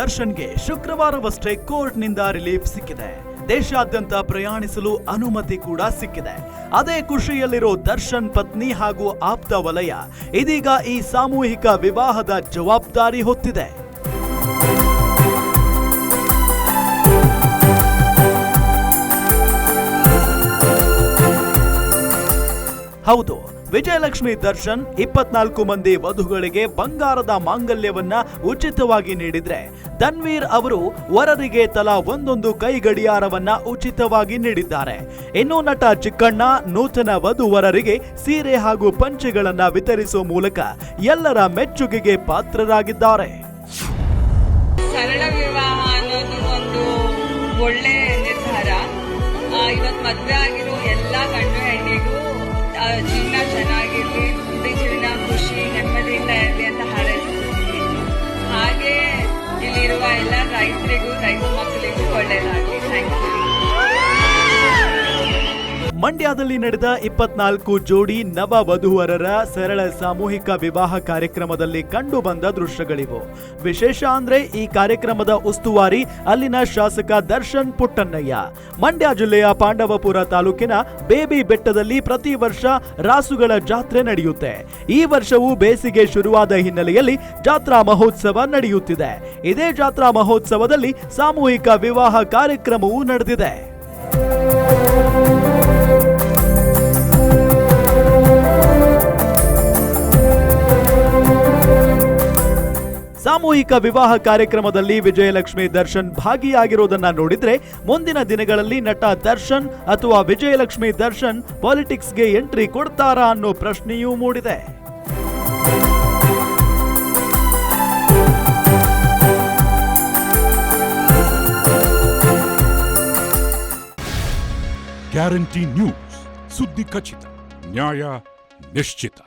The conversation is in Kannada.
ದರ್ಶನ್ಗೆ ಶುಕ್ರವಾರವಷ್ಟೇ ಕೋರ್ಟ್ನಿಂದ ರಿಲೀಫ್ ಸಿಕ್ಕಿದೆ. ದೇಶಾದ್ಯಂತ ಪ್ರಯಾಣಿಸಲು ಅನುಮತಿ ಕೂಡ ಸಿಕ್ಕಿದೆ. ಅದೇ ಖುಷಿಯಲ್ಲಿರೋ ದರ್ಶನ್ ಪತ್ನಿ ಹಾಗೂ ಆಪ್ತ ವಲಯ ಇದೀಗ ಈ ಸಾಮೂಹಿಕ ವಿವಾಹದ ಜವಾಬ್ದಾರಿ ಹೊತ್ತಿದೆ. ಹೌದು, ವಿಜಯಲಕ್ಷ್ಮಿ ದರ್ಶನ್ 24 ಮಂದಿ ವಧುಗಳಿಗೆ ಬಂಗಾರದ ಮಾಂಗಲ್ಯವನ್ನ ಉಚಿತವಾಗಿ ನೀಡಿದ್ರೆ, ಧನ್ವೀರ್ ಅವರು ವರರಿಗೆ ತಲಾ ಒಂದೊಂದು ಕೈ ಗಡಿಯಾರವನ್ನ ಉಚಿತವಾಗಿ ನೀಡಿದ್ದಾರೆ. ಇನ್ನು ನಟ ಚಿಕ್ಕಣ್ಣ ನೂತನ ವಧುವರರಿಗೆ ಸೀರೆ ಹಾಗೂ ಪಂಚೆಗಳನ್ನ ವಿತರಿಸುವ ಮೂಲಕ ಎಲ್ಲರ ಮೆಚ್ಚುಗೆಗೆ ಪಾತ್ರರಾಗಿದ್ದಾರೆ. ಸರಳ ವಿವಾಹ ಅನ್ನೋದು ಒಂದು ಒಳ್ಳೆ ನಿರ್ಧಾರ. ಇವತ್ತು ಮದುವೆ ಆಗಿರೋ ಎಲ್ಲ ಗಂಡು ಹೆಣ್ಣಿಗೂ ಜೀವನ ಚೆನ್ನಾಗಿರ್ಲಿ, ಮುಂದೆ ಜೀವನ ಖುಷಿ ನೆಮ್ಮದಿಯಿಂದ ಇರಲಿ ಅಂತ ಹಾರೈಸ್ತೀನಿ. ಹಾಗೆ ಇಲ್ಲಿರುವ ಎಲ್ಲ ರೈತರಿಗೂ ರೈತ ಮಕ್ಕಳಿಗೂ ಒಳ್ಳೆಯದಾಗಲಿ. Thank you. ಮಂಡ್ಯದಲ್ಲಿ ನಡೆದ 24 ಜೋಡಿ ನವ ವಧುವರರ ಸರಳ ಸಾಮೂಹಿಕ ವಿವಾಹ ಕಾರ್ಯಕ್ರಮದಲ್ಲಿ ಕಂಡು ಬಂದ ದೃಶ್ಯಗಳಿವು. ವಿಶೇಷ ಅಂದ್ರೆ ಈ ಕಾರ್ಯಕ್ರಮದ ಉಸ್ತುವಾರಿ ಅಲ್ಲಿನ ಶಾಸಕ ದರ್ಶನ್ ಪುಟ್ಟಣ್ಣಯ್ಯ. ಮಂಡ್ಯ ಜಿಲ್ಲೆಯ ಪಾಂಡವಪುರ ತಾಲೂಕಿನ ಬೇಬಿ ಬೆಟ್ಟದಲ್ಲಿ ಪ್ರತಿ ವರ್ಷ ರಾಸುಗಳ ಜಾತ್ರೆ ನಡೆಯುತ್ತೆ. ಈ ವರ್ಷವೂ ಬೇಸಿಗೆ ಶುರುವಾದ ಹಿನ್ನೆಲೆಯಲ್ಲಿ ಜಾತ್ರಾ ಮಹೋತ್ಸವ ನಡೆಯುತ್ತಿದೆ. ಇದೇ ಜಾತ್ರಾ ಮಹೋತ್ಸವದಲ್ಲಿ ಸಾಮೂಹಿಕ ವಿವಾಹ ಕಾರ್ಯಕ್ರಮವೂ ನಡೆದಿದೆ. ಸಾಮೂಹಿಕ ವಿವಾಹ ಕಾರ್ಯಕ್ರಮದಲ್ಲಿ ವಿಜಯಲಕ್ಷ್ಮಿ ದರ್ಶನ್ ಭಾಗಿಯಾಗಿರುವುದನ್ನ ನೋಡಿದ್ರೆ ಮುಂದಿನ ದಿನಗಳಲ್ಲಿ ನಟ ದರ್ಶನ್ ಅಥವಾ ವಿಜಯಲಕ್ಷ್ಮಿ ದರ್ಶನ್ ಪಾಲಿಟಿಕ್ಸ್ಗೆ ಎಂಟ್ರಿ ಕೊಡ್ತಾರಾ ಅನ್ನೋ ಪ್ರಶ್ನೆಯೂ ಮೂಡಿದೆ. ಗ್ಯಾರಂಟಿ ನ್ಯೂಸ್, ಸುದ್ದಿ ಖಚಿತ, ನ್ಯಾಯ ನಿಶ್ಚಿತ.